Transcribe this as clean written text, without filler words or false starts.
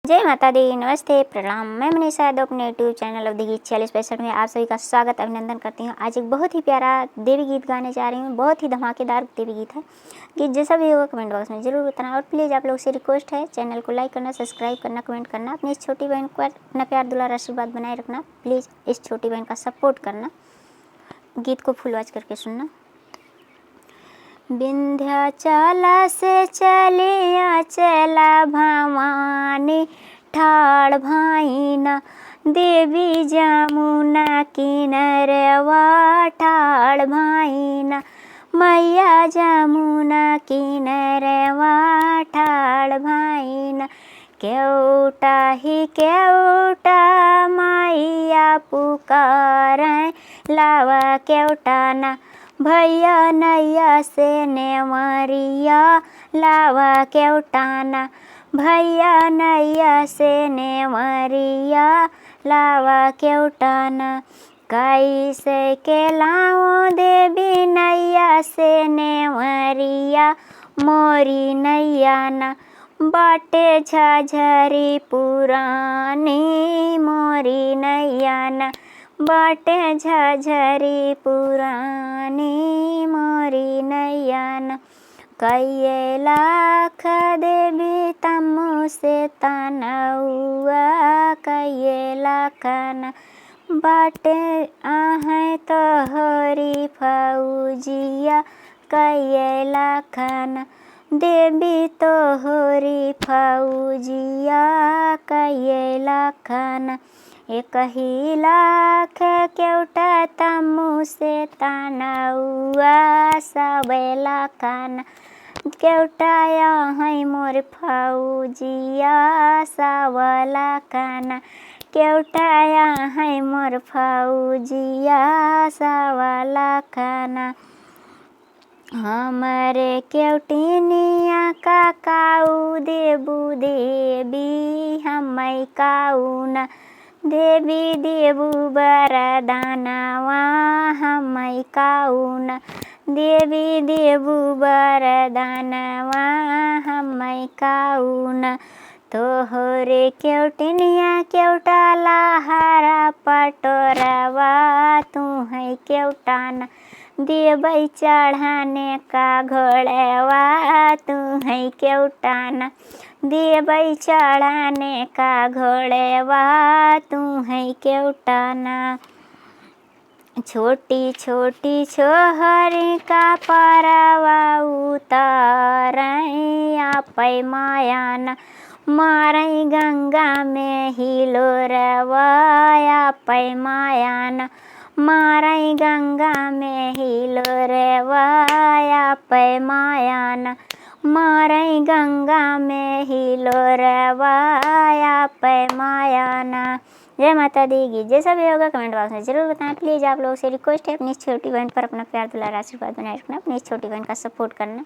जय माता दी, नमस्ते, प्रणाम। मैं मनीषा यादव अपने यूट्यूब चैनल अवधि गीत 4665 में आप सभी का स्वागत अभिनंदन करती हूँ। आज एक बहुत ही प्यारा देवी गीत गाने जा रही हूँ। बहुत ही धमाकेदार देवी गीत है। गीत जैसा भी होगा कमेंट बॉक्स में ज़रूर बताना। और प्लीज़ आप लोग से रिक्वेस्ट है, चैनल को लाइक करना, सब्सक्राइब करना, कमेंट करना। अपनी इस छोटी बहन को अपना प्यार दुलार आशीर्वाद बनाए रखना। प्लीज़ इस छोटी बहन का सपोर्ट करना। गीत को फुल वॉच करके सुनना। विंध्याचल से चलिया चला भवानी ठाड़ भाईना, देवी जमुना किनरवा ठाड़ भाईना, मैया जमुना किनरवा ठाड़ भाईना। केवटा ही केवटा मैया पुकारें, लावा केवटा ना भैया नैया से नेवरिया, लावा केवटाना भैया नैया से नेवरिया, लावा केवटाना। कैसे के लाओ देवी नैया से नेवरिया, मोरी नैया ना बाटे झझरी पुरानी, मोरी नैया ना बाटे झझरी पुरानी, मोरी नैया ना। कई लाख देवी तमु से तनउआ, कई लाख न बाटे आहे तोहरी फौजिया, कई लाख न देवी तोहरी फौजिया, कई लाख न। एक ही लाख केवटा तमु से तनउआ, सबे लाख न केवटाया है मोर फौजिया, सब लाख न केवटाया है मोर फौजिया, सब लाख न। हमरे केवटिनिया का काऊ देबू देवी, हमै काऊ न देवी देबू बरदानवा, हमै काऊ न देवी देबू बरदानवा, हमै काऊ न। तोहरे केवटिनिया केवटा लहरा पटोरवा, तू है केवटा न देवै चढ़ाने का घोड़वा, तू है केवटा न देवै चढ़ाने का घोड़वा, तू है केवटा न। छोटी छोटी छोहरी का परवा उतारें, आपै माया न मारै गंगा में हिलोरवा, आपै माया न मारै गंगा में हिलोरवा, आपै माया न मारै गंगा में हिलोरवा, आपै माया न। जय माता दी। गीत जैसा भी होगा कमेंट बॉक्स में ज़रूर बताएं। प्लीज़ आप लोगों से रिक्वेस्ट है, अपनी छोटी बहन पर अपना प्यार दुलार आशीर्वाद बनाए रखना। अपनी छोटी बहन का सपोर्ट करना।